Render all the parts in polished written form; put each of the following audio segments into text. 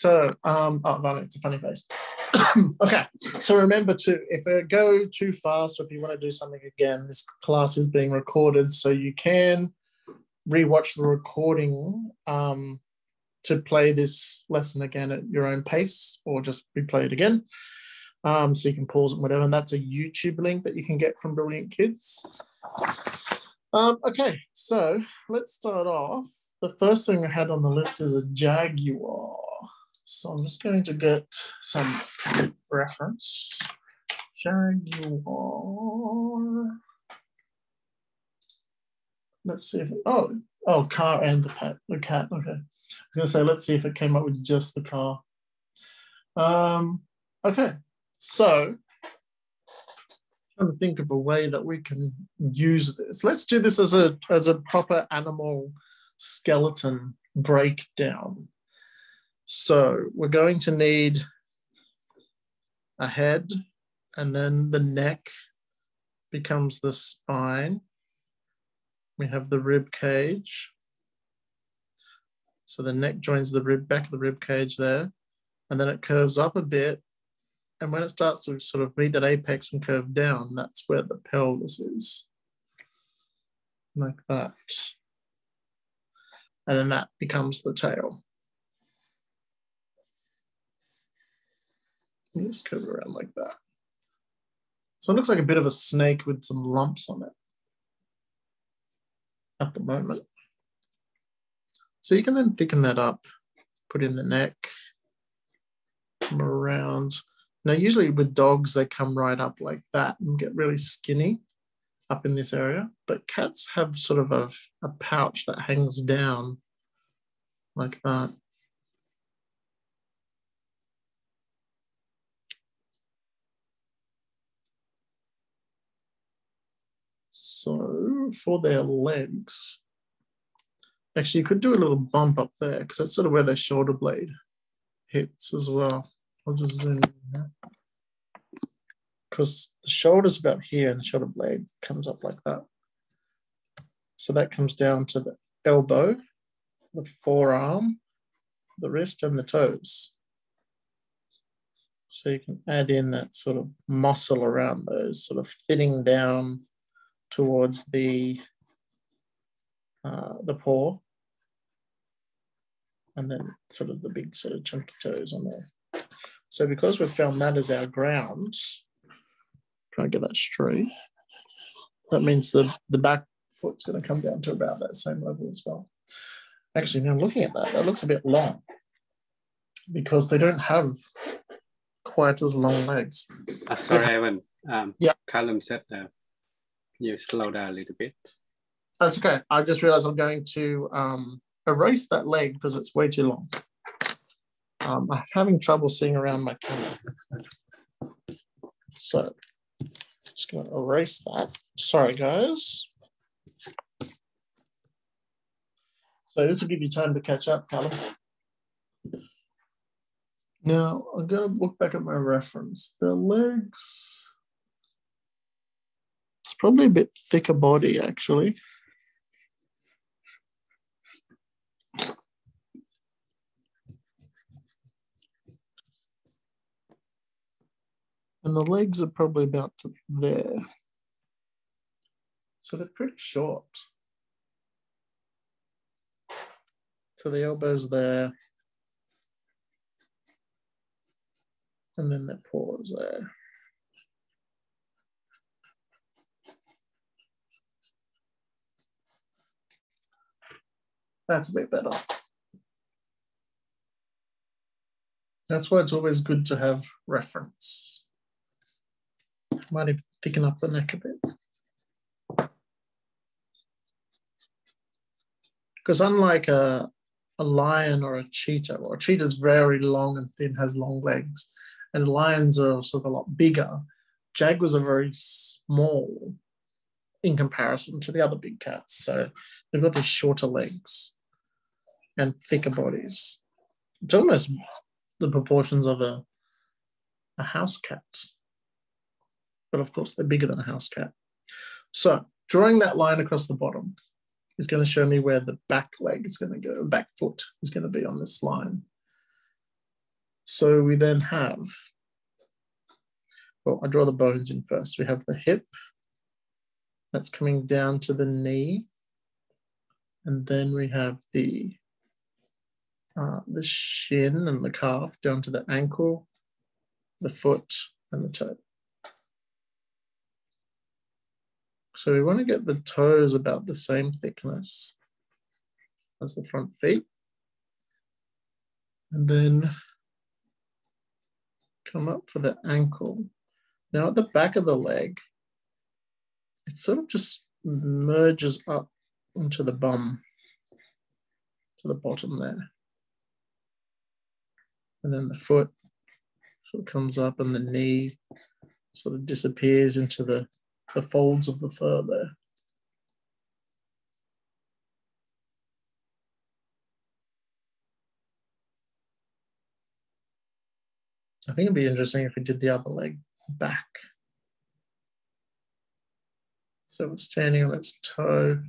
So, oh, no, it's a funny face. Okay, so remember to, if it go too fast or if you want to do something again, this class is being recorded, so you can rewatch the recording to play this lesson again at your own pace, or just replay it again. So you can pause it, whatever. And that's a YouTube link that you can get from Brilliant Kids. Okay, so let's start off. The first thing I had on the list is a Jaguar. So I'm just going to get some reference. Jaguar. Let's see if it, oh, car and the cat. Okay. I was gonna say, let's see if it came up with just the car. Okay, so I'm trying to think of a way that we can use this. Let's do this as a proper animal skeleton breakdown. So we're going to need a head, and then the neck becomes the spine. We have the rib cage. So the neck joins the back of the rib cage there, and then it curves up a bit. And when it starts to sort of meet that apex and curve down, that's where the pelvis is, like that. And then that becomes the tail. You just curve around like that. So it looks like a bit of a snake with some lumps on it at the moment. So you can then thicken that up, put in the neck, come around. Now, usually with dogs, they come right up like that and get really skinny up in this area. But cats have sort of a pouch that hangs down like that. So for their legs, actually, you could do a little bump up there because that's sort of where their shoulder blade hits as well. I'll just zoom in there. Because the shoulder's about here and the shoulder blade comes up like that. So that comes down to the elbow, the forearm, the wrist, and the toes. So you can add in that sort of muscle around those, sort of thinning down towards the paw, and then sort of the big sort of chunky toes on there. So because we've found that as our ground, try and get that straight, that means the back foot's going to come down to about that same level as well. Actually, now looking at that, that looks a bit long because they don't have quite as long legs. Sorry, Evan. Yeah. Callum said that. Can you slow down a little bit? That's okay. I just realized I'm going to erase that leg because it's way too long. I'm having trouble seeing around my camera. So just going to erase that. Sorry, guys. So this will give you time to catch up, Callum. Now, I'm going to look back at my reference. The legs, it's probably a bit thicker body, actually. And the legs are probably about to there. So they're pretty short. So the elbow's there. And then the paw's there. That's a bit better. That's why it's always good to have reference. Might even thicken up the neck a bit. Because unlike a lion or a cheetah, well, a cheetah is very long and thin, has long legs, and lions are sort of a lot bigger. Jaguars are very small in comparison to the other big cats. So they've got these shorter legs and thicker bodies. It's almost the proportions of a house cat. But of course, they're bigger than a house cat. So drawing that line across the bottom is going to show me where the back leg is going to go, back foot is going to be on this line. So we then have, well, I draw the bones in first. We have the hip that's coming down to the knee. And then we have the shin and the calf down to the ankle, the foot, and the toe. So we want to get the toes about the same thickness as the front feet. And then come up for the ankle. Now at the back of the leg, it sort of just merges up into the bum, to the bottom there. And then the foot sort of comes up and the knee sort of disappears into the folds of the fur there. I think it'd be interesting if we did the other leg back. So we're standing on its toe.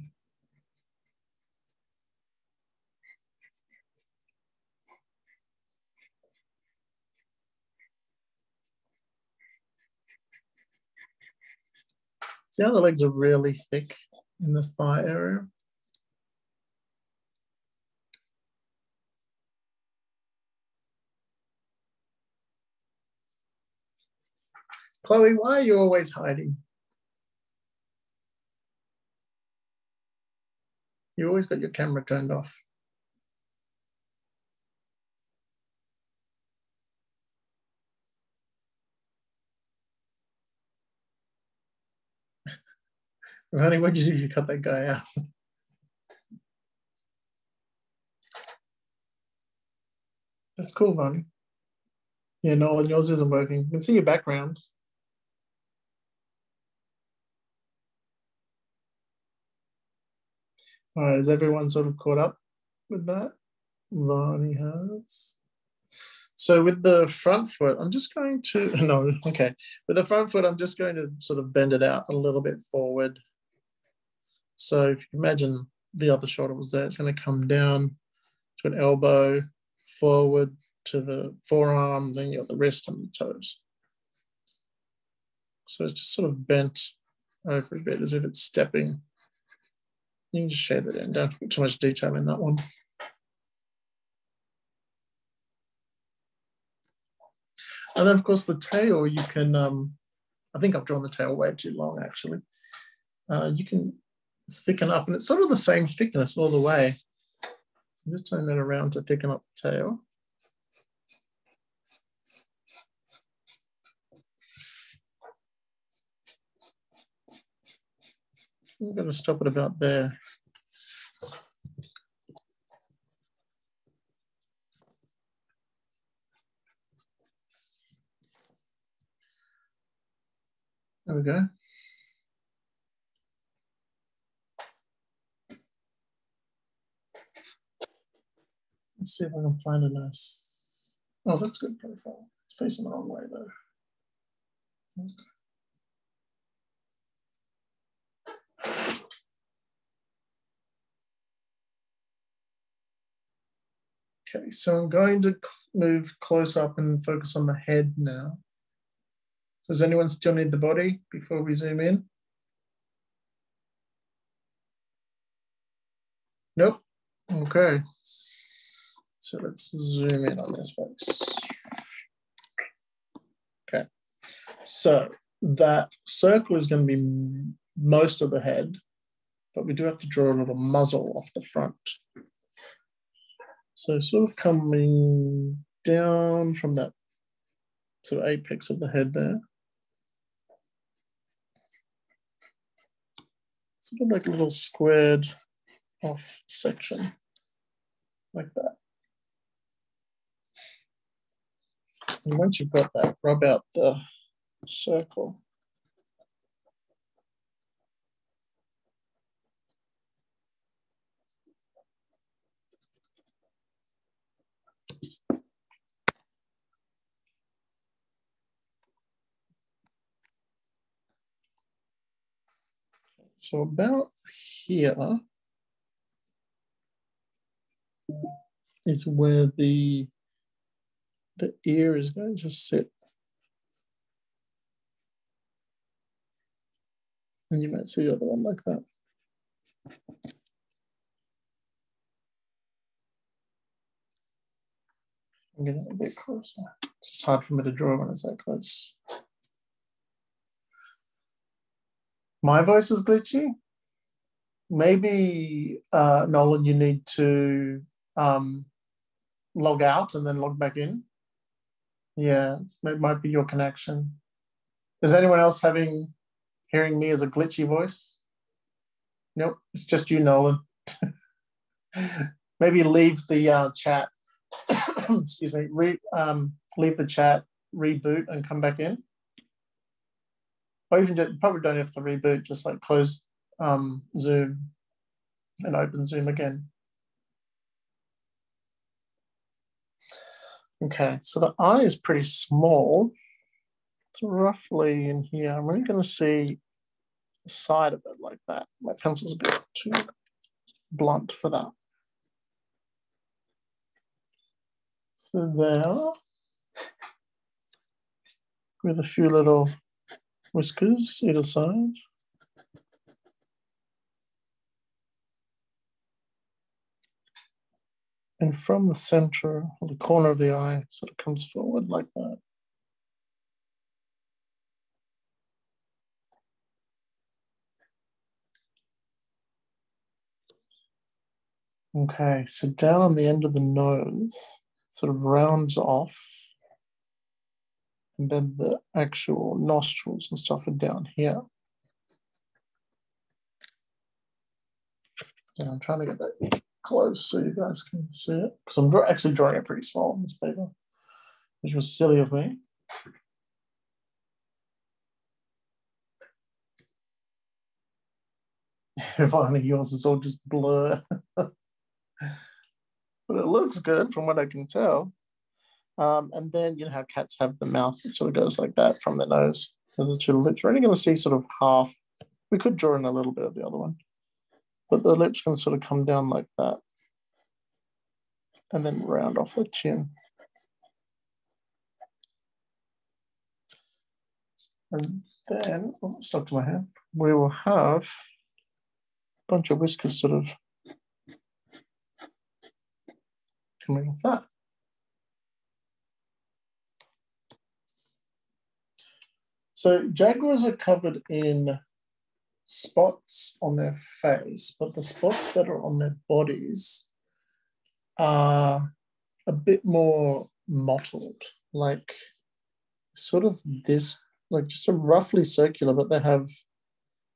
See how the legs are really thick in the thigh area? Chloe, why are you always hiding? You always got your camera turned off. Ronnie, what did you do? You cut that guy out. That's cool, Ronnie. Yeah, no, yours isn't working. You can see your background. All right, is everyone sort of caught up with that? Ronnie has. So with the front foot, I'm just going to, no, okay. With the front foot, I'm just going to sort of bend it out a little bit forward. So if you imagine the other shoulder was there, it's going to come down to an elbow, forward to the forearm, then you got the wrist and the toes. So it's just sort of bent over a bit as if it's stepping. You can just shade that in, don't put too much detail in that one. And then of course the tail, you can, I think I've drawn the tail way too long actually. You can thicken up and it's sort of the same thickness all the way. I'm just turning that around to thicken up the tail. I'm going to stop it about there. There we go. Let's see if I can find a nice, oh, that's good profile. It's facing the wrong way though. Okay, so I'm going to move close up and focus on the head now. Does anyone still need the body before we zoom in? Nope. Okay. So let's zoom in on this face. Okay. So that circle is going to be most of the head, but we do have to draw a little muzzle off the front. So sort of coming down from that sort of apex of the head there. Sort of like a little squared off section, like that. And once you've got that, rub out the circle. So about here is where the the ear is going to sit. And you might see the other one like that. I'm getting a bit closer. It's just hard for me to draw when it's that close. My voice is glitchy. Maybe, Nolan, you need to log out and then log back in. Yeah, it might be your connection. Is anyone else hearing me as a glitchy voice? Nope, it's just you, Nolan. Maybe leave the chat. Excuse me. Leave the chat, reboot, and come back in. Or even just, probably don't have to reboot. Just like close Zoom and open Zoom again. Okay, so the eye is pretty small. It's roughly in here. I'm only going to see the side of it like that. My pencil's a bit too blunt for that. So there, with a few little whiskers either side. And from the center, or the corner of the eye, sort of comes forward like that. Okay, so down on the end of the nose, sort of rounds off. And then the actual nostrils and stuff are down here. Yeah, I'm trying to get that close so you guys can see it. Because I'm actually drawing it pretty small on this paper, which was silly of me. If only yours is all just blur. But it looks good from what I can tell. And then you know how cats have the mouth, it sort of goes like that from the nose. There's the two lips. We're only going to see sort of half. We could draw in a little bit of the other one, but the lips can sort of come down like that and then round off the chin. And then, oh, it stuck to my hand, we will have a bunch of whiskers sort of coming off that. So jaguars are covered in spots on their face, but the spots that are on their bodies are a bit more mottled, like sort of this, like just a roughly circular, but they have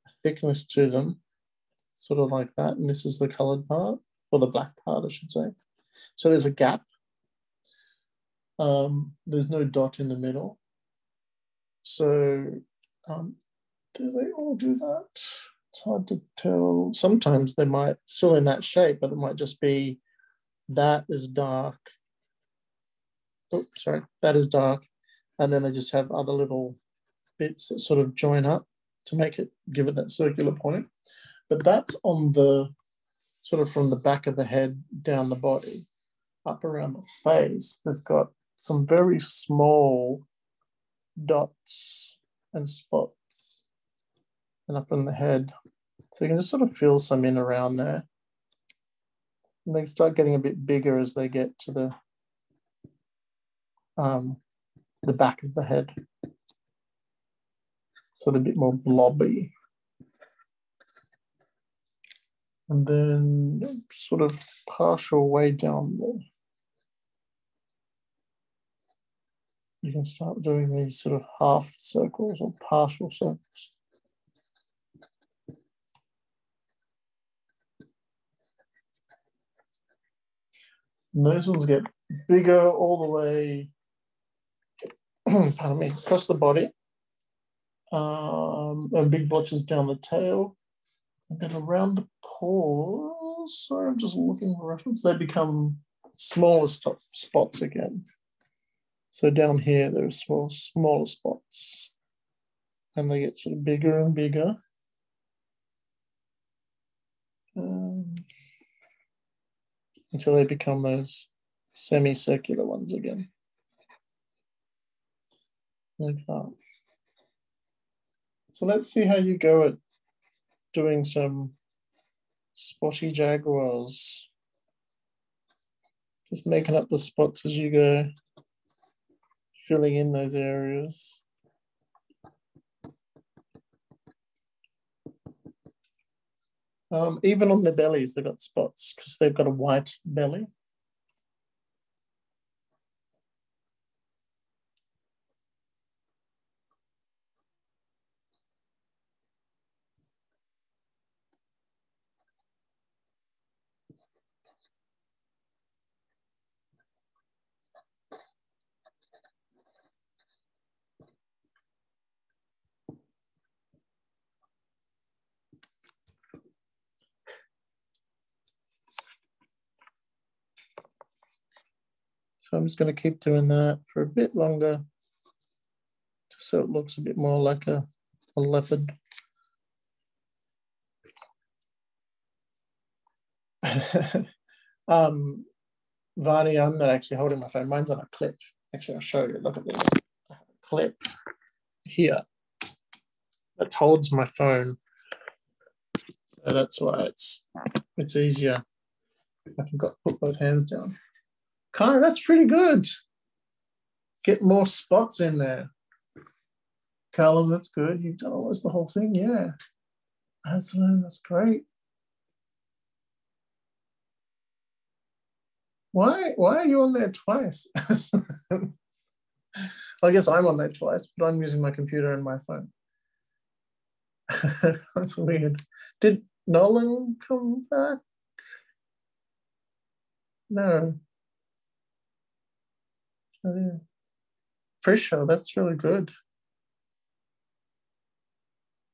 a thickness to them, sort of like that. And this is the colored part, or the black part, I should say. So there's a gap. There's no dot in the middle. So do they all do that? It's hard to tell. Sometimes they might still in that shape, but it might just be that is dark. Oh, sorry, that is dark. And then they just have other little bits that sort of join up to make it, give it that circular point. But that's on the sort of from the back of the head down the body, up around the face. They've got some very small dots and spots, and up in the head. So you can just sort of feel some in around there. And they start getting a bit bigger as they get to the back of the head. So they're a bit more blobby. And then sort of partial way down there, you can start doing these sort of half circles or partial circles. And those ones get bigger all the way, pardon me, across the body. And big blotches down the tail. And then around the paws, sorry, I'm just looking for reference, they become smaller spots again. So down here, there are smaller spots. And they get sort of bigger and bigger. Until they become those semicircular ones again. like that. So let's see how you go at doing some Spotty Jaguars. Just making up the spots as you go, filling in those areas. Even on their bellies, they've got spots because they've got a white belly. So I'm just going to keep doing that for a bit longer, just so it looks a bit more like a leopard. Varney, I'm not actually holding my phone. Mine's on a clip. Actually, I'll show you. Look at this. I have a clip here that holds my phone. So that's why it's easier. I can put both hands down. Kai, that's pretty good. Get more spots in there. Callum, that's good. You've done almost the whole thing. Yeah. That's great. Why are you on there twice? I guess I'm on there twice, but I'm using my computer and my phone. That's weird. Did Nolan come back? No. Oh, yeah. For sure, that's really good.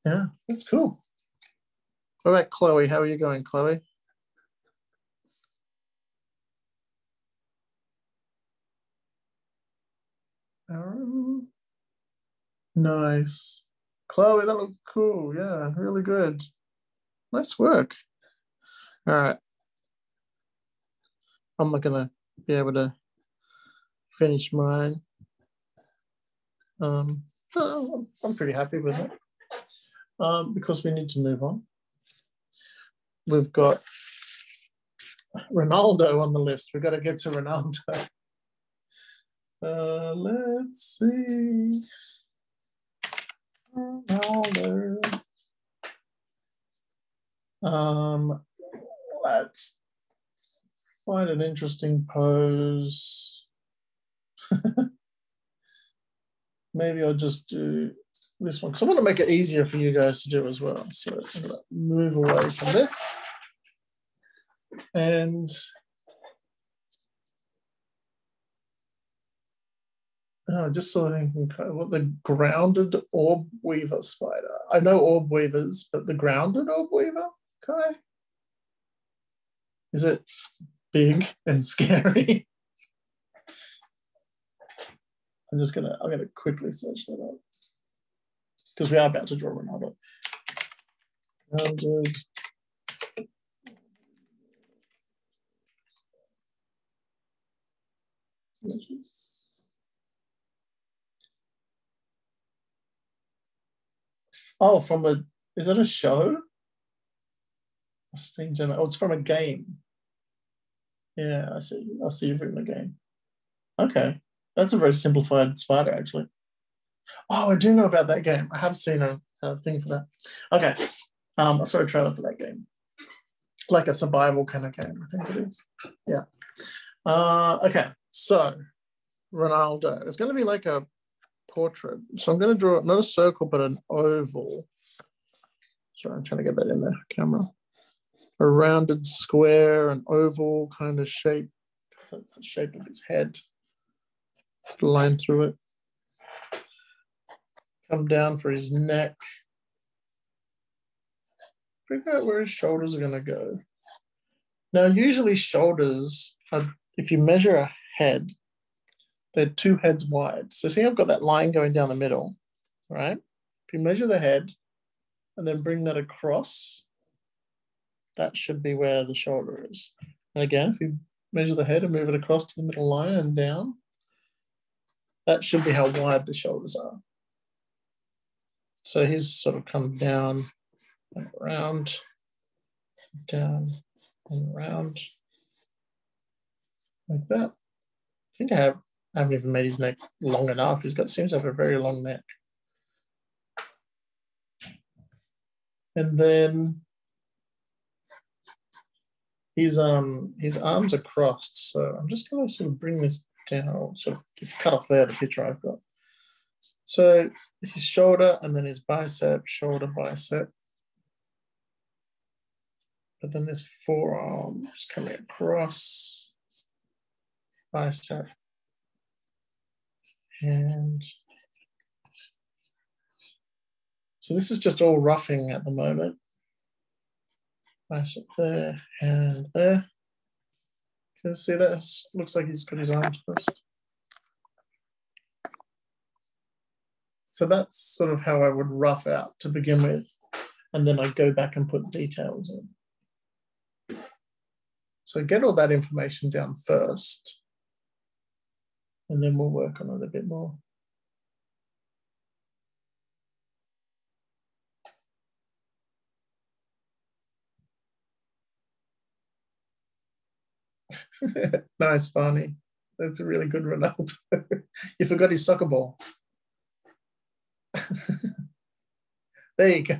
Yeah, that's cool. What about Chloe? How are you going, Chloe? Nice. Chloe, that looks cool. Yeah, really good. Nice work. All right. I'm not going to be able to finish mine. I'm pretty happy with it because we need to move on. We've got Ronaldo on the list. We've got to get to Ronaldo. Let's see. Ronaldo. Let's find an interesting pose. Maybe I'll just do this one because I want to make it easier for you guys to do as well. So I'm going to move away from this. And just sort of what the grounded orb weaver spider. I know orb weavers, but the grounded orb weaver, okay. Is it big and scary? I'm gonna quickly search that up because we are about to draw Ronaldo. Grounded. Oh, is it a show? Oh, it's from a game. Yeah, I see you've written a game. Okay. That's a very simplified spider, actually. Oh, I do know about that game. I have seen a thing for that. Okay. I saw a trailer for that game. Like a survival kind of game, I think it is. Yeah. Okay. So, Ronaldo. It's going to be like a portrait. So I'm going to draw not a circle, but an oval. Sorry, I'm trying to get that in the camera. A rounded square, an oval kind of shape. Because that's the shape of his head. Line through it. Come down for his neck. Figure out where his shoulders are going to go. Now, usually shoulders, if you measure a head, they're 2 heads wide. So see, I've got that line going down the middle, right? If you measure the head and then bring that across, that should be where the shoulder is. And again, if you measure the head and move it across to the middle line and down, That should be how wide the shoulders are. So he's sort of come down and around, down and around, like that. I think I haven't even made his neck long enough. Seems to have a very long neck. And then his arms are crossed. So I'm just going to sort of bring this down, sort of it's cut off there, the picture I've got. So his shoulder and then his bicep, shoulder, bicep. But then there's forearms coming across, bicep, and so this is just all roughing at the moment. Bicep there, hand there. Can you see that? Looks like he's got his arms crossed. So that's sort of how I would rough out to begin with, and then I go back and put details in. So get all that information down first, and then we'll work on it a bit more. Nice, Barney. That's a really good Ronaldo. You forgot his soccer ball. There you go.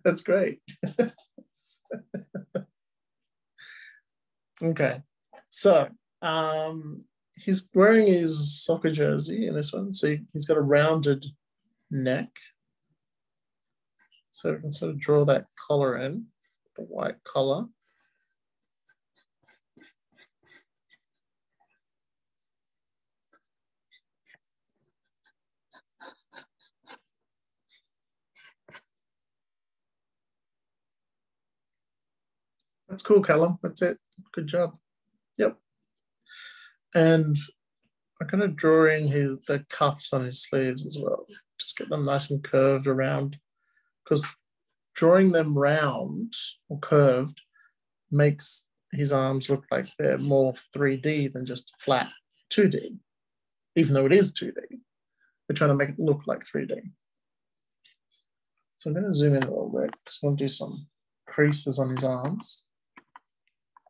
That's great. Okay, so he's wearing his soccer jersey in this one, so he's got a rounded neck. So we can sort of draw that collar in, the white collar. That's cool, Callum. That's it. Good job. Yep. And I'm going to draw in the cuffs on his sleeves as well. Just get them nice and curved around, because drawing them round or curved makes his arms look like they're more 3D than just flat 2D, even though it is 2D. We're trying to make it look like 3D. So I'm going to zoom in a little bit because I want to do some creases on his arms.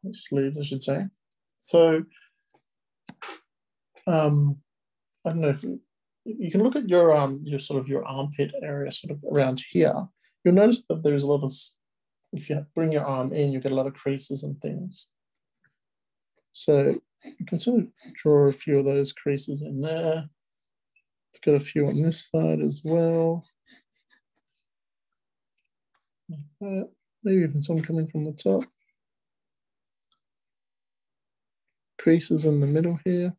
His sleeves, I should say. So I don't know if you can look at your armpit area sort of around here. You'll notice that there's a lot of, if you bring your arm in, you get a lot of creases and things. So you can sort of draw a few of those creases in there. It's got a few on this side as well. Maybe even some coming from the top. Creases in the middle here.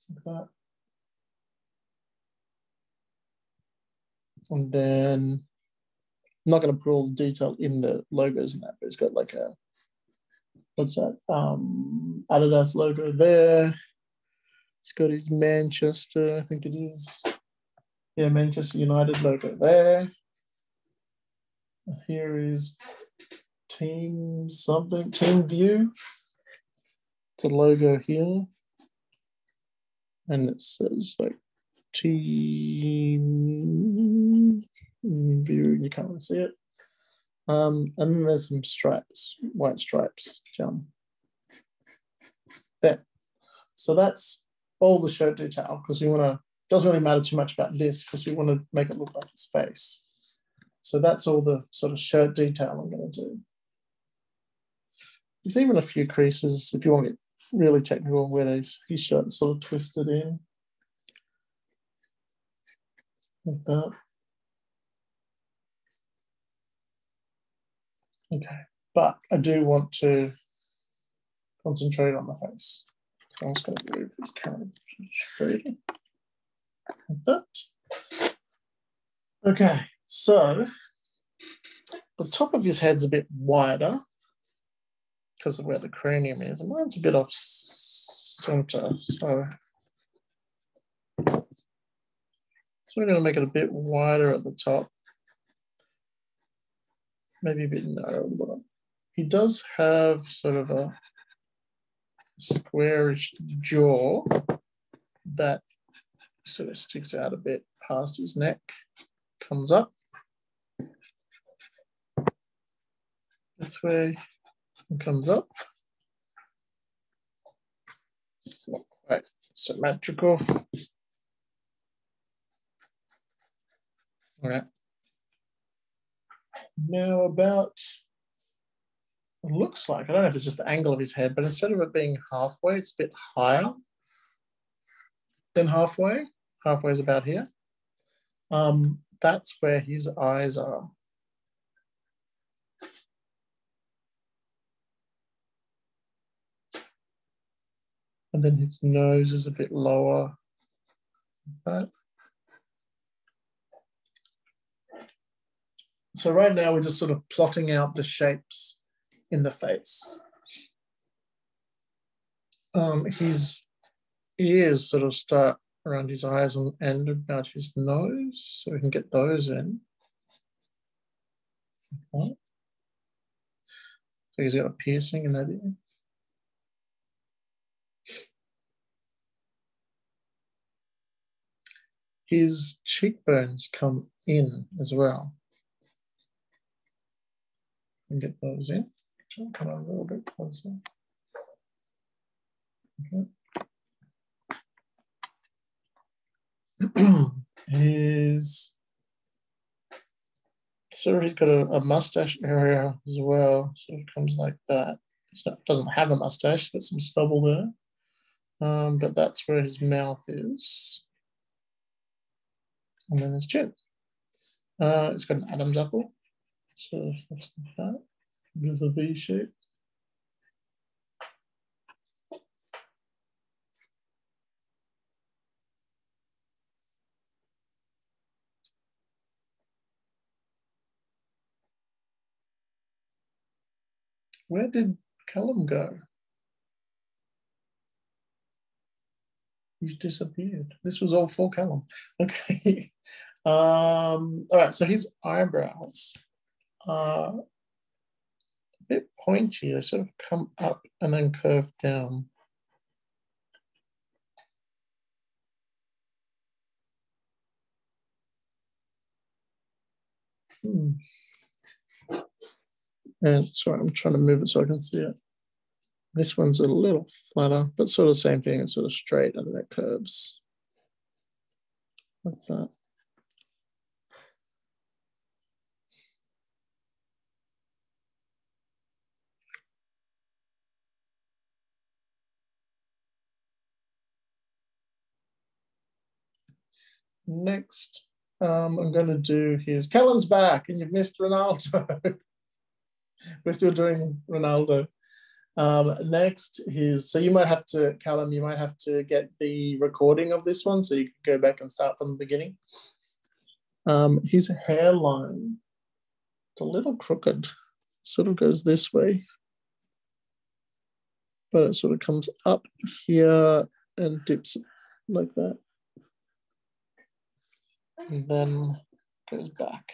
Like that. And then I'm not going to put all the detail in the logos in that, but it's got like a, what's that? Adidas logo there. It's got his Manchester, I think it is. Yeah, Manchester United logo there. Here is Team something, Team View. The logo here. And it says like Team View, you can't really see it. And then there's some stripes, white stripes down there. So that's all the shirt detail, because we want to, doesn't really matter too much about this because we want to make it look like his face. So that's all the sort of shirt detail I'm going to do. There's even a few creases, if you want to get really technical, where his shirt is sort of twisted in. Like that. Okay, but I do want to concentrate on the face. So I'm just going to move this camera straight like that. Okay, so the top of his head's a bit wider because of where the cranium is, and mine's a bit off center. So we're going to make it a bit wider at the top, maybe a bit narrower at the bottom. He does have sort of a squarish jaw that sort of sticks out a bit past his neck, comes up this way and comes up. It's not quite symmetrical. All right. Now about, it looks like, I don't know if it's just the angle of his head, but instead of it being halfway, it's a bit higher than halfway. Halfway is about here. That's where his eyes are. And then his nose is a bit lower. Like that. So right now we're just sort of plotting out the shapes in the face. His ears sort of start around his eyes and about his nose, so we can get those in. Okay. So he's got a piercing in that ear. His cheekbones come in as well. And get those in. So come on a little bit closer. Okay. He's got a mustache area as well, so it comes like that. Doesn't have a mustache, got some stubble there, but that's where his mouth is, and then his chin. It's got an Adam's apple, so looks like that, with a V shape. Where did Callum go? He's disappeared. This was all for Callum. Okay. All right, so his eyebrows are a bit pointy. They sort of come up and then curve down. And sorry, I'm trying to move it so I can see it. This one's a little flatter, but sort of same thing. It's sort of straight and then it curves like that. Next, I'm going to do his, Callum's back and you've missed Ronaldo. We're still doing Ronaldo. Next, so you might have to, Callum, you might have to get the recording of this one so you can go back and start from the beginning. His hairline, it's a little crooked, sort of goes this way, but it sort of comes up here and dips like that. And then goes back.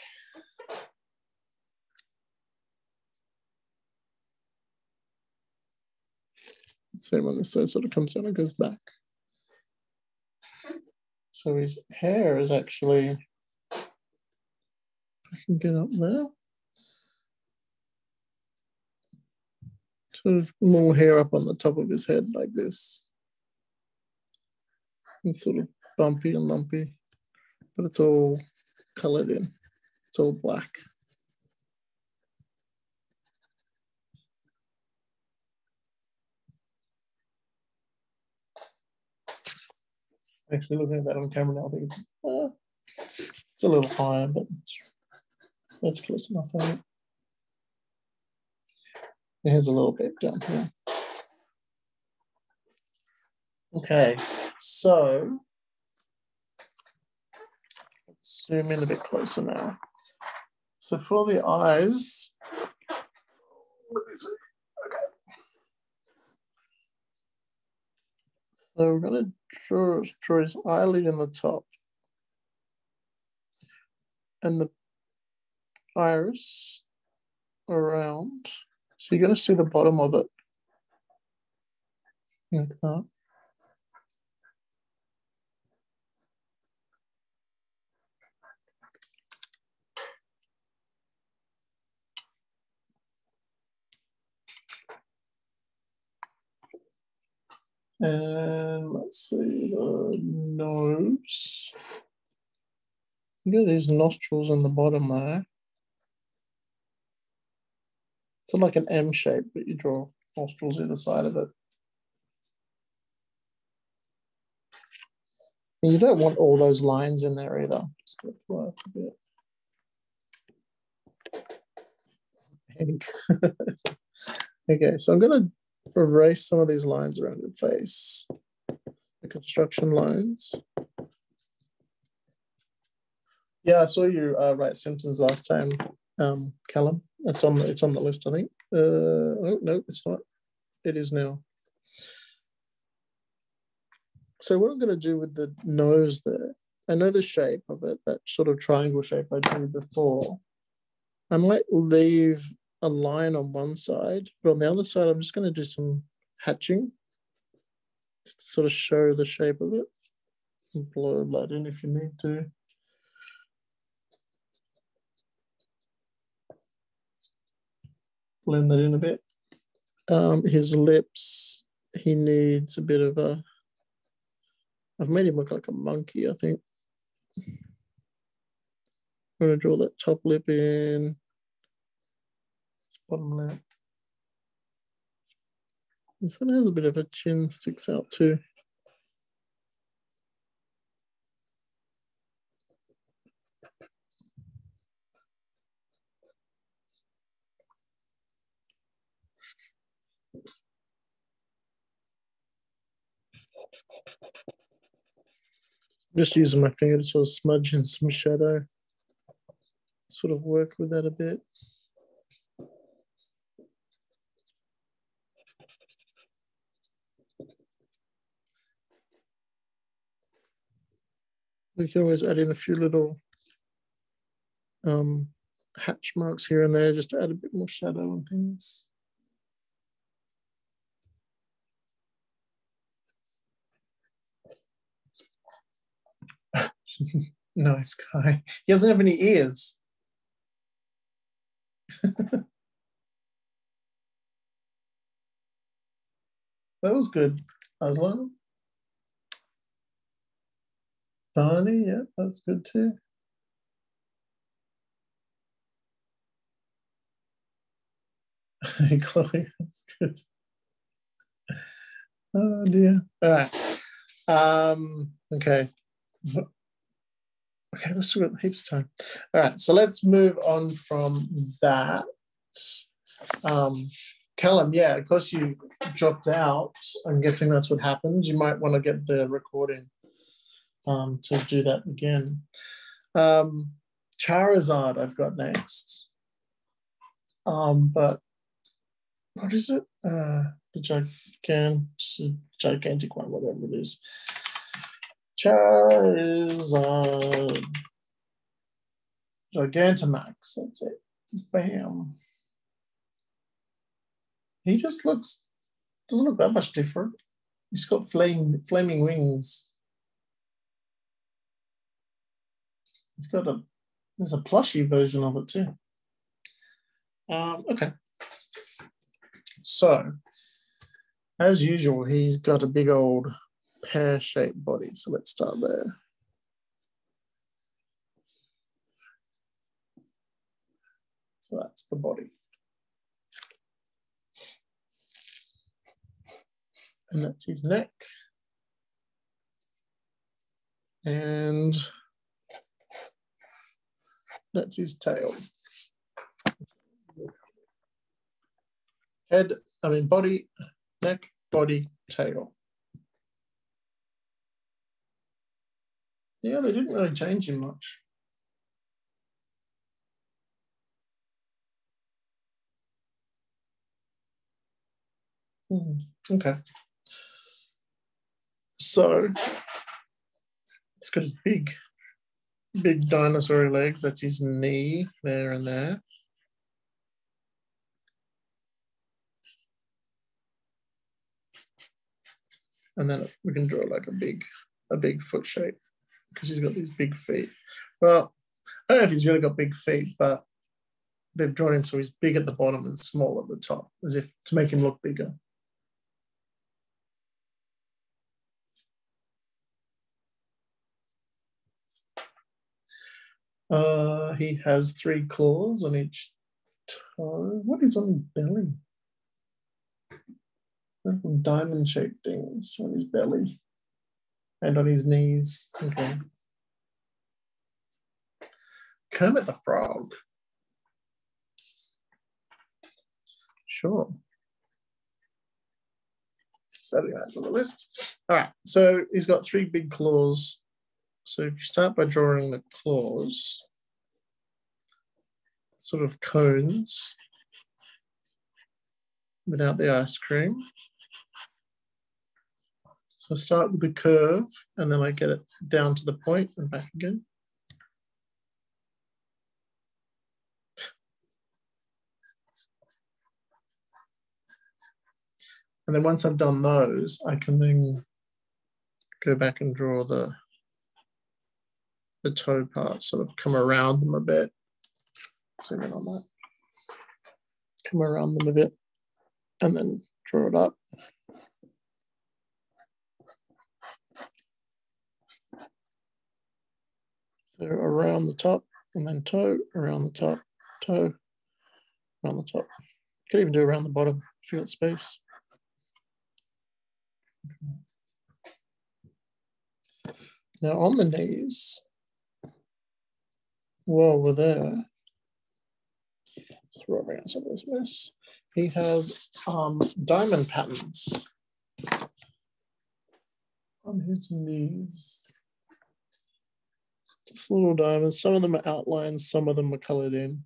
Same on this side, sort of comes down and goes back. So his hair is actually, I can get up there. Sort of more hair up on the top of his head like this. It's sort of bumpy and lumpy, but it's all colored in. It's all black. Actually, looking at that on camera now, I think it's a little higher, but that's close enough. I think. Here's a little bit down here. Okay, so let's zoom in a bit closer now. So for the eyes, so we're going to draw his eyelid in the top and the iris around. So you're going to see the bottom of it. like that. And let's see the nose. Look at these nostrils on the bottom there. It's like an M shape, but you draw nostrils either side of it. And you don't want all those lines in there either. Just gonna fly up a bit. Okay, so I'm going to erase some of these lines around the face, the construction lines. Yeah, I saw you write Simpsons last time, Callum. It's on the list, I think. Oh no, it's not. It is now. So what I'm going to do with the nose there, I know the shape of it, that sort of triangle shape I drew before. I might leave a line on one side, but on the other side, I'm just going to do some hatching just to sort of show the shape of it. And blur that in if you need to. Blend that in a bit. His lips, he needs a bit of a, I've made him look like a monkey, I think. I'm going to draw that top lip in, bottom lip. This one has a bit of a chin, sticks out too. Just using my finger to sort of smudge in some shadow, sort of work with that a bit. We can always add in a few little hatch marks here and there just to add a bit more shadow and things. Nice guy. He doesn't have any ears. That was good. Aslan. Barney, yeah, that's good too. Chloe, that's good. Oh dear. All right. Okay. Okay, we've still got heaps of time. All right, so let's move on from that. Callum, yeah, because you dropped out, I'm guessing that's what happened. You might want to get the recording to do that again. Charizard I've got next. But what is it? The gigantic one, whatever it is. Charizard. Gigantamax, that's it. Bam. He just doesn't look that much different. He's got flaming wings. There's a plushy version of it too. Okay. So, as usual, he's got a big old pear-shaped body. So let's start there. So that's the body. And that's his neck. And that's his tail. Body, neck, body, tail. Yeah, they didn't really change him much. Okay. So it's got his big dinosaur legs. That's his knee there and there. And then we can draw like a big foot shape because he's got these big feet. Well, I don't know if he's really got big feet, but they've drawn him so he's big at the bottom and small at the top, as if to make him look bigger. He has 3 claws on each toe. What is on his belly? Little diamond-shaped things on his belly and on his knees. Okay. Kermit the Frog. Sure. So that's on the list. All right, so he's got 3 big claws. So if you start by drawing the claws, sort of cones without the ice cream. So start with the curve and then I get it down to the point and back again. And then once I've done those, I can then go back and draw the toe part, sort of come around them a bit. Zoom in on that. Come around them a bit and then draw it up. So around the top and then toe, around the top, toe, around the top. You could even do around the bottom if you've got space. Now on the knees, while we're there, just rubbing out some of this mess, he has diamond patterns on his knees. Just little diamonds. Some of them are outlined, some of them are colored in.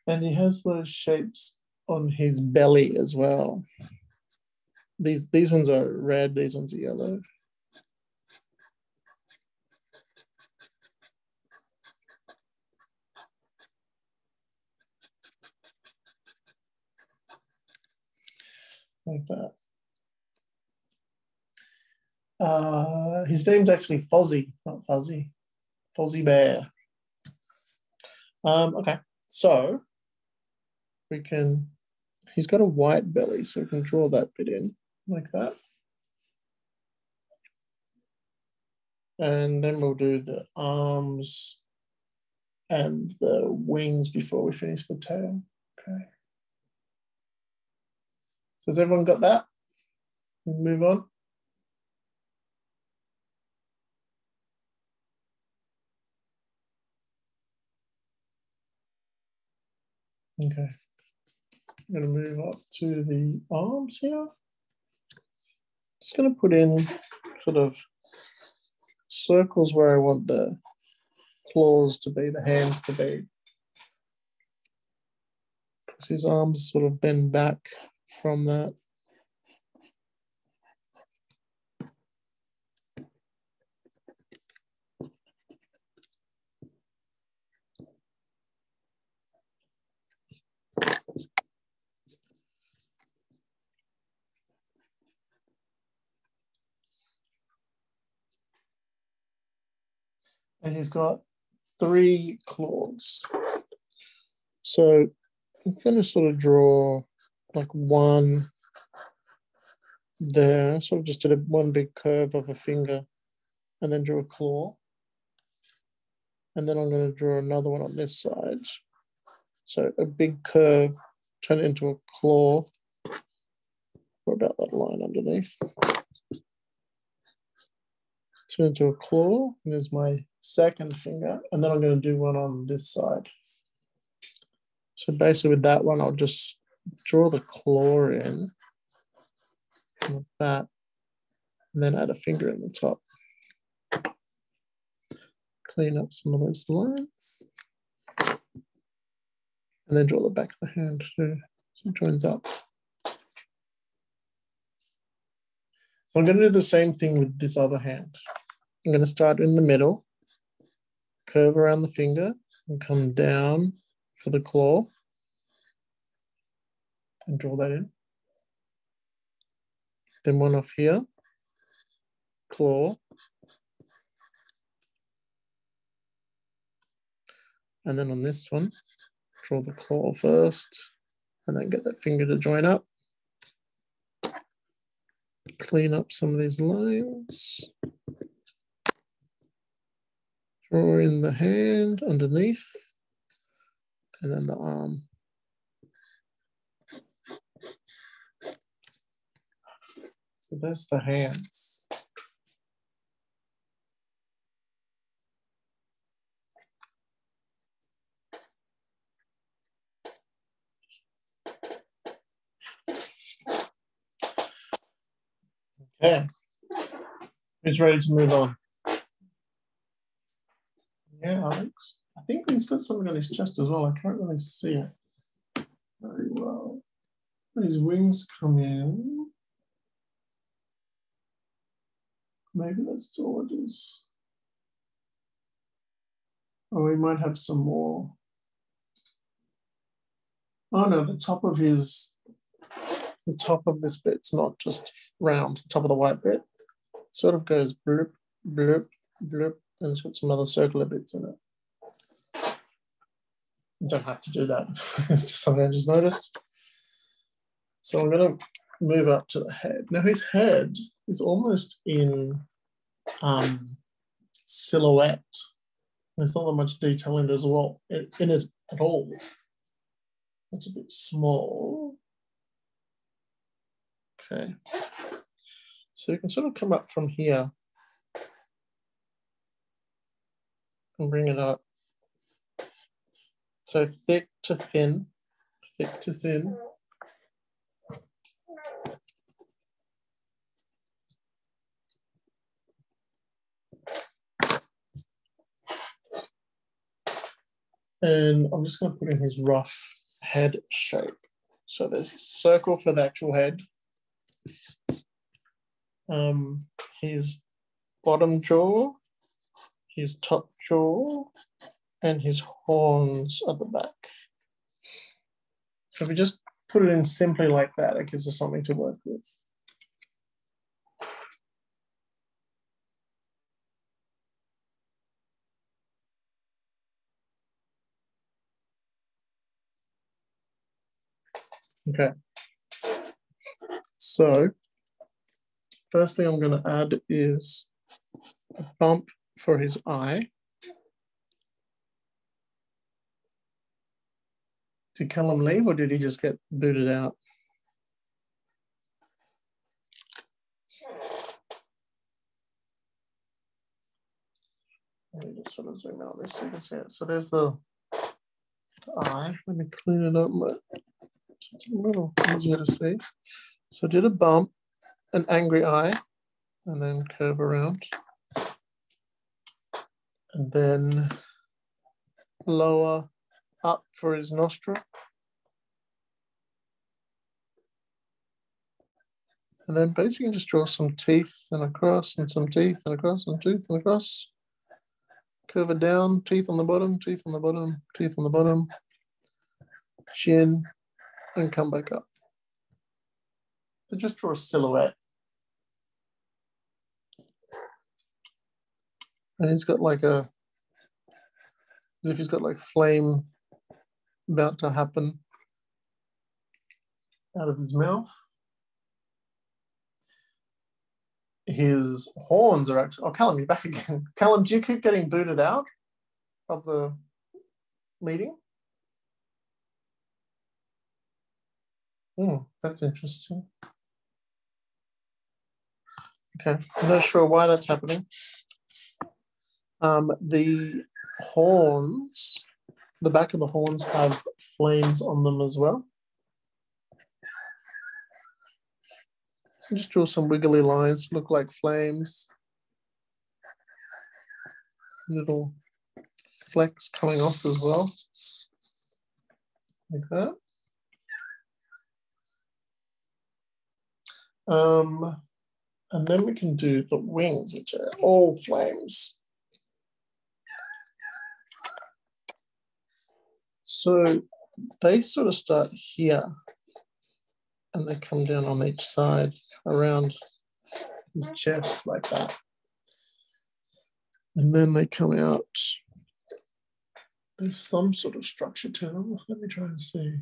And he has those shapes on his belly as well. These ones are red, these ones are yellow. Like that. His name's actually Fozzie, not Fuzzy. Fozzie Bear. Okay, so he's got a white belly, so we can draw that bit in like that. And then we'll do the arms and the wings before we finish the tail. Okay. So has everyone got that? We'll move on. Okay. I'm going to move up to the arms here. Just going to put in sort of circles where I want the claws to be, the hands to be. Because his arms sort of bend back from that. And he's got 3 claws. So I'm going to sort of draw like one there, sort of just did one big curve of a finger and then draw a claw. And then I'm going to draw another one on this side. So a big curve, turn it into a claw. What about that line underneath? Turn into a claw, and there's my second finger, and then I'm going to do one on this side. So basically with that one, I'll just draw the claw in like that, and then add a finger in the top. clean up some of those lines. And then draw the back of the hand too, so it joins up. So I'm going to do the same thing with this other hand. I'm going to start in the middle, curve around the finger, and come down for the claw, and draw that in. Then one off here, claw, and then on this one, draw the claw first, and then get that finger to join up. Clean up some of these lines. Draw in the hand underneath, and then the arm. So that's the hands. Okay, who's ready to move on? Yeah, Alex. I think he's got something on his chest as well. I can't really see it very well. His wings come in. Maybe that's all it is. Oh, we might have some more. Oh no, the top of this bit's not just round, the top of the white bit. It sort of goes bloop, bloop, bloop, and it's got some other circular bits in it. You don't have to do that. It's just something I just noticed. So I'm going to move up to the head. Now his head is almost in silhouette. There's not that much detail in it as well, in it at all. It's a bit small. Okay. So you can sort of come up from here and bring it up. So thick to thin, thick to thin. And I'm just going to put in his rough head shape. So there's a circle for the actual head. His bottom jaw, his top jaw, and his horns at the back. So if we just put it in simply like that, it gives us something to work with. Okay. So first thing I'm going to add is a bump for his eye. Did Callum leave or did he just get booted out? Let me just sort of zoom out on this so you can see it. So there's the eye. Let me clean it up. It's a little easier to see. So I did a bump, an angry eye, and then curve around. And then lower up for his nostril. And then basically just draw some teeth and across, and some teeth and across, and teeth and across. Curve it down, teeth on the bottom, teeth on the bottom, teeth on the bottom, chin, and come back up. So just draw a silhouette. And he's got like as if he's got like flame about to happen out of his mouth. His horns are actually, oh, Callum, you're back again. Callum, do you keep getting booted out of the meeting? That's interesting. Okay, I'm not sure why that's happening. The horns, the back of the horns have flames on them as well. So just draw some wiggly lines, look like flames. Little flecks coming off as well, like that. And then we can do the wings, which are all flames. So they sort of start here and they come down on each side around his chest like that. And then they come out. There's some sort of structure to them. Let me try and see.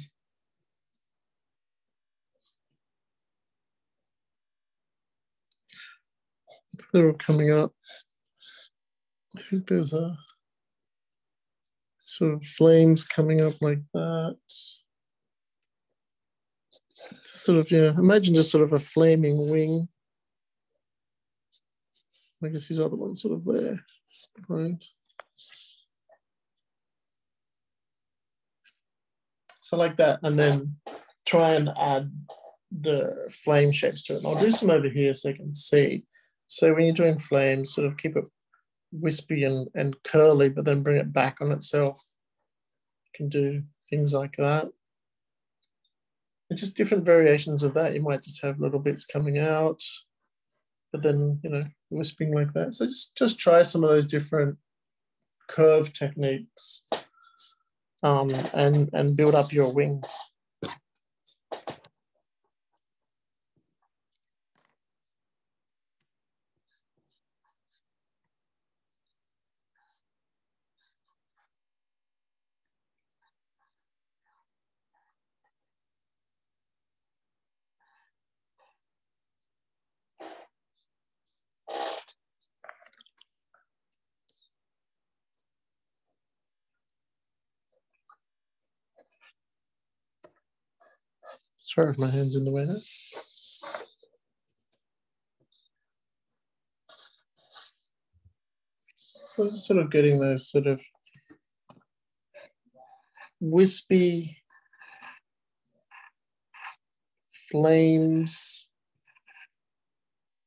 They're all coming up. I think there's a sort of flames coming up like that. It's sort of, yeah, imagine just sort of a flaming wing. I guess these other ones sort of there behind. So like that, and then try and add the flame shapes to it. And I'll do some over here so you can see. So when you're doing flames, sort of keep it wispy and curly, but then bring it back on itself. You can do things like that. It's just different variations of that. You might just have little bits coming out, but then, you know, wisping like that. So just try some of those different curve techniques and build up your wings. Sorry if my hand's in the way there. So just sort of getting those sort of wispy flames,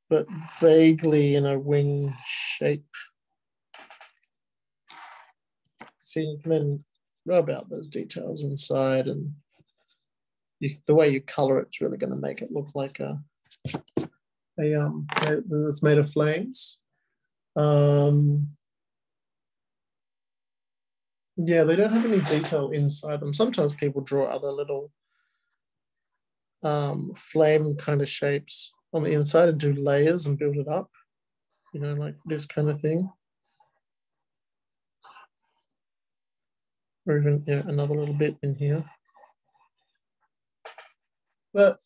but vaguely in a wing shape. So you can then rub out those details inside, and the way you color it's really going to make it look like that's made of flames. Yeah, they don't have any detail inside them. Sometimes people draw other little flame kind of shapes on the inside and do layers and build it up, you know, like this kind of thing. Or even, yeah, another little bit in here. But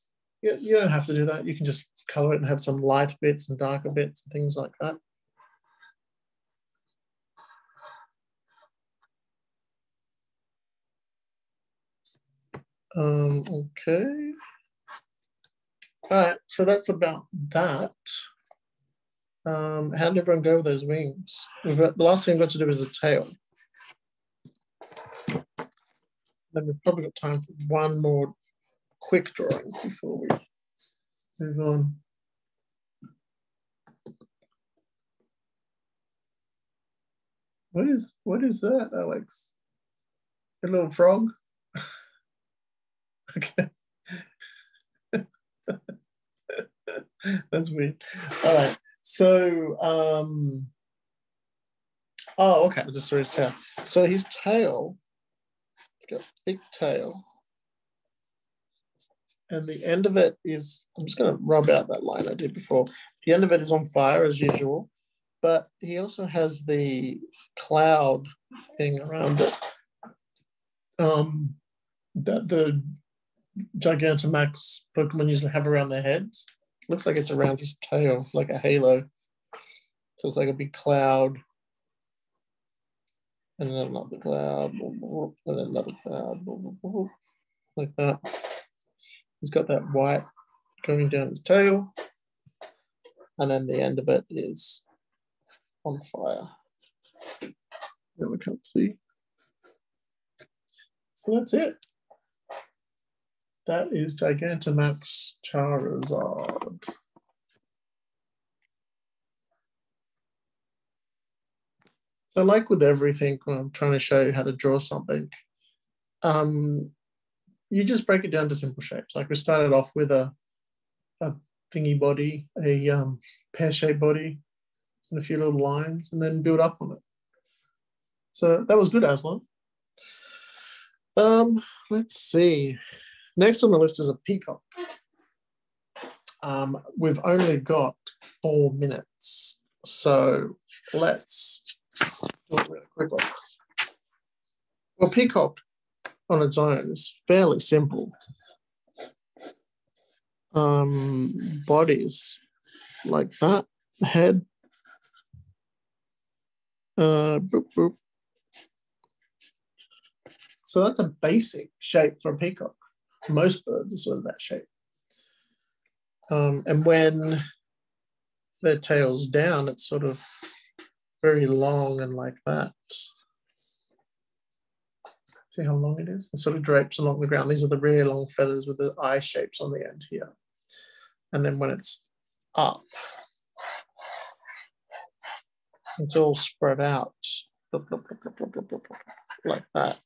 you don't have to do that. You can just color it and have some light bits and darker bits and things like that. Okay. All right, so that's about that. How did everyone go with those wings? The last thing we've got to do is the tail. Then we've probably got time for one more quick drawing before we move on. What is that, Alex? A little frog? Okay. That's weird. All right. So, oh, okay. I just saw his tail. So his tail, got a big tail. And the end of it is, I'm just going to rub out that line I did before. The end of it is on fire as usual, but he also has the cloud thing around it that the Gigantamax Pokemon usually have around their heads. Looks like it's around his tail, like a halo. So it's like a big cloud. And then another cloud, and then another cloud, like that. He's got that white going down his tail. And then the end of it is on fire. Then we can't see. So that's it. That is Gigantamax Charizard. So like with everything, when I'm trying to show you how to draw something, you just break it down to simple shapes. Like we started off with a thingy body, a pear-shaped body, and a few little lines, and then build up on it. So that was good, Aslan. Let's see. Next on the list is a peacock. We've only got 4 minutes, so let's do it really quickly. Well, peacock on its own is fairly simple. Bodies like that, head, boop, boop. So that's a basic shape for a peacock. Most birds are sort of that shape. And when their tail's down, it's sort of very long and like that. See how long it is? It sort of drapes along the ground. These are the really long feathers with the eye shapes on the end here. And then when it's up, it's all spread out like that.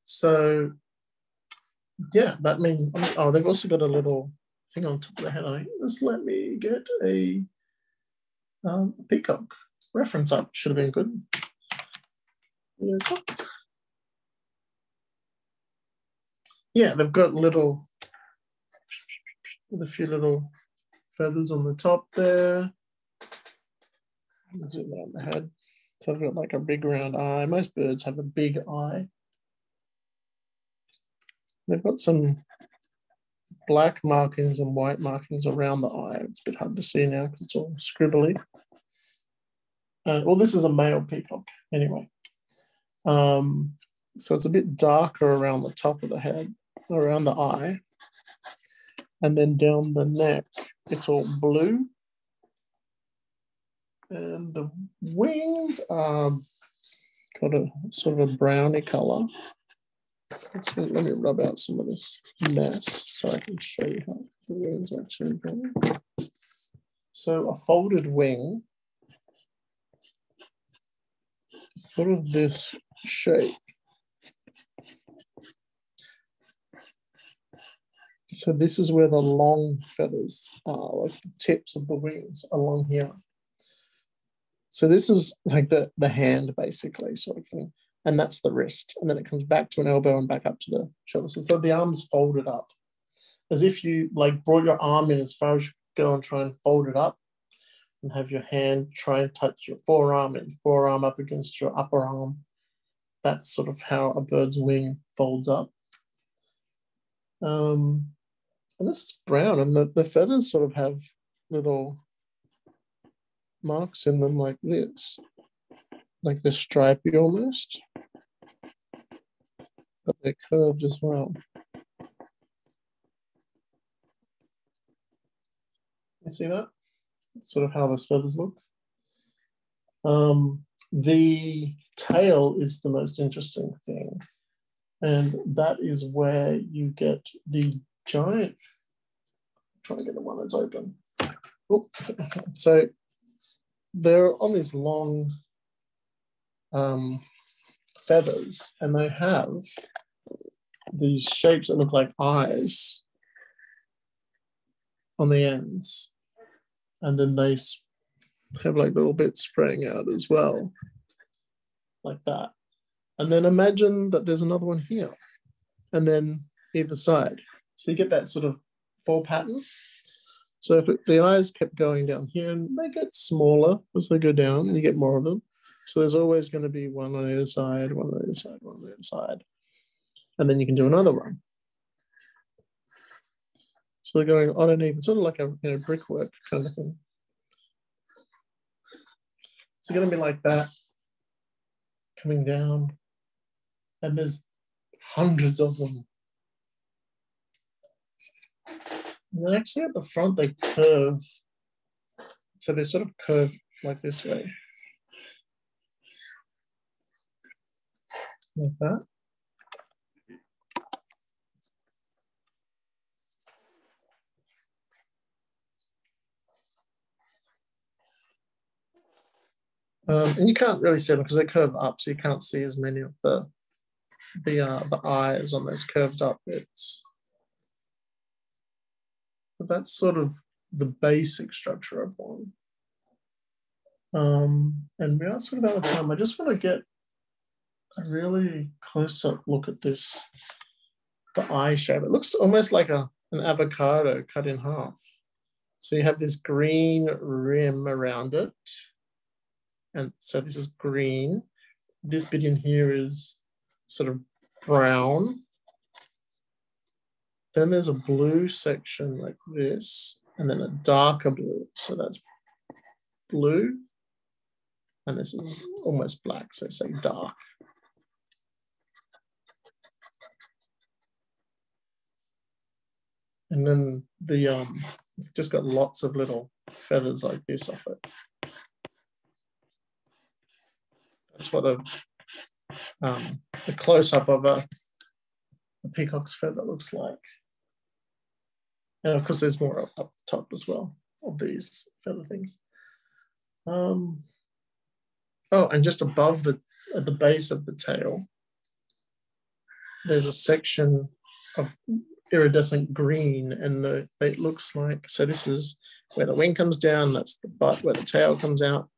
So, yeah, that means, oh, they've also got a little thing on top of the head. I think. Just let me get a peacock reference up. Should have been good. Yeah, they've got little, with a few little feathers on the top there. Zoom out the head. So they've got like a big round eye. Most birds have a big eye. They've got some black markings and white markings around the eye. It's a bit hard to see now because it's all scribbly. Well, this is a male peacock anyway. So it's a bit darker around the top of the head, around the eye. And then down the neck, it's all blue. And the wings are got a sort of a browny color. Let me rub out some of this mess so I can show you how the wings actually go. So a folded wing is sort of this shape. So this is where the long feathers are, like the tips of the wings along here. So this is like the hand, basically, sort of thing. And that's the wrist. And then it comes back to an elbow and back up to the shoulder. So the arm's folded up, as if you like brought your arm in as far as you go and try and fold it up and have your hand try and touch your forearm and forearm up against your upper arm. That's sort of how a bird's wing folds up. And this is brown, and the feathers sort of have little marks in them like this, like they're stripy almost, but they're curved as well. You see that? That's sort of how those feathers look. The tail is the most interesting thing, and that is where you get the giant. I'm trying to get the one that's open. Oh, so they're on these long feathers, and they have these shapes that look like eyes on the ends, and then they have like little bits spraying out as well, like that. And then imagine that there's another one here, and then either side. So you get that sort of four pattern. So if the eyes kept going down here, and they get smaller as they go down, and you get more of them. So there's always going to be one on the other side, one on the other side, one on the other side. And then you can do another one. So they're going on and even, sort of like a brickwork kind of thing. It's going to be like that, coming down. And there's hundreds of them. And then actually at the front, they curve. So they sort of curve like this way. Like that. And you can't really see them because they curve up, so you can't see as many of the eyes on those curved up bits. But that's sort of the basic structure of one. And we are sort of out of time. I just want to get a really close-up look at this, the eye shape. It looks almost like an avocado cut in half. So you have this green rim around it. And so this is green. This bit in here is sort of brown. Then there's a blue section like this, and then a darker blue. So that's blue. And this is almost black, so say dark. And then it's just got lots of little feathers like this off it. That's what a close-up of a peacock's feather looks like. And of course, there's more up the top as well of these feather things. Oh, and just above at the base of the tail, there's a section of iridescent green, and it looks like, so this is where the wing comes down, that's the butt where the tail comes out.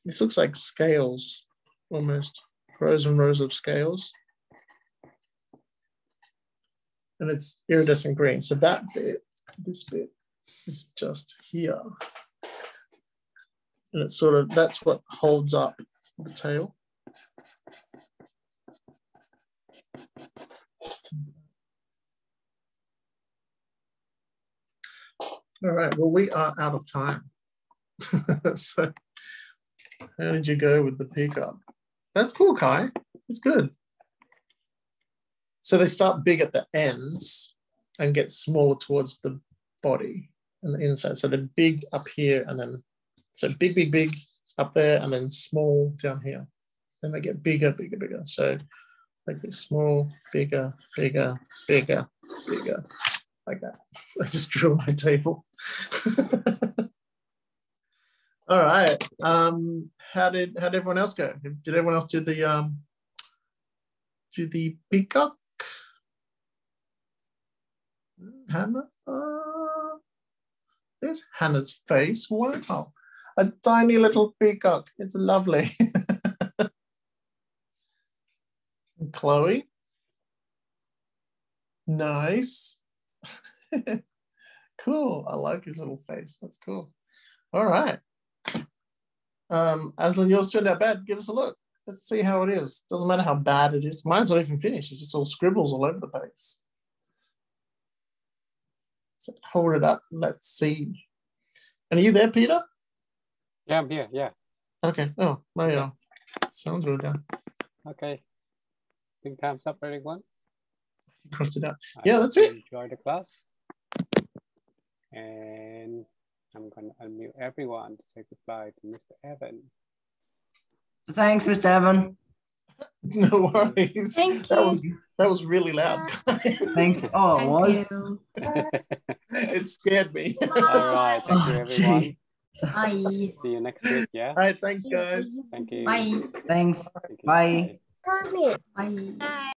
This looks like scales, almost rows and rows of scales. And it's iridescent green. So that bit, this bit, is just here. And it's sort of, that's what holds up the tail. All right, well, we are out of time. So how did you go with the peacock? That's cool, Kai. It's good. So they start big at the ends and get smaller towards the body and the inside. So they're big up here, and then, so big, big, big up there, and then small down here. Then they get bigger, bigger, bigger. So like this, small, bigger, bigger, bigger, bigger, like that. I just drew my table. All right. How did everyone else go? Did everyone else do the peacock? Hannah? There's Hannah's face. Wow. A tiny little peacock. It's lovely. Chloe? Nice. Cool. I like his little face. That's cool. All right. Aslan, yours turned out bad. Give us a look. Let's see how it is. Doesn't matter how bad it is. Mine's not even finished. It's just all scribbles all over the place. So hold it up. Let's see. And are you there, Peter? Yeah, I'm here. Yeah. Okay. Oh, my sounds really good. Okay. Big thumbs up, everyone. You crossed it out. Yeah, that's it. Enjoy the class. And I'm going to unmute everyone to say goodbye to Mr. Evan. Thanks, Mr. Evan. No worries. Thank that was really loud. Thanks. Oh, it was? It scared me. All right. Thank you, everyone. Gee. Bye. See you next week. Yeah. All right. Thanks, guys. Thank you. Bye. Thanks. Thank you. Bye. Bye. Bye.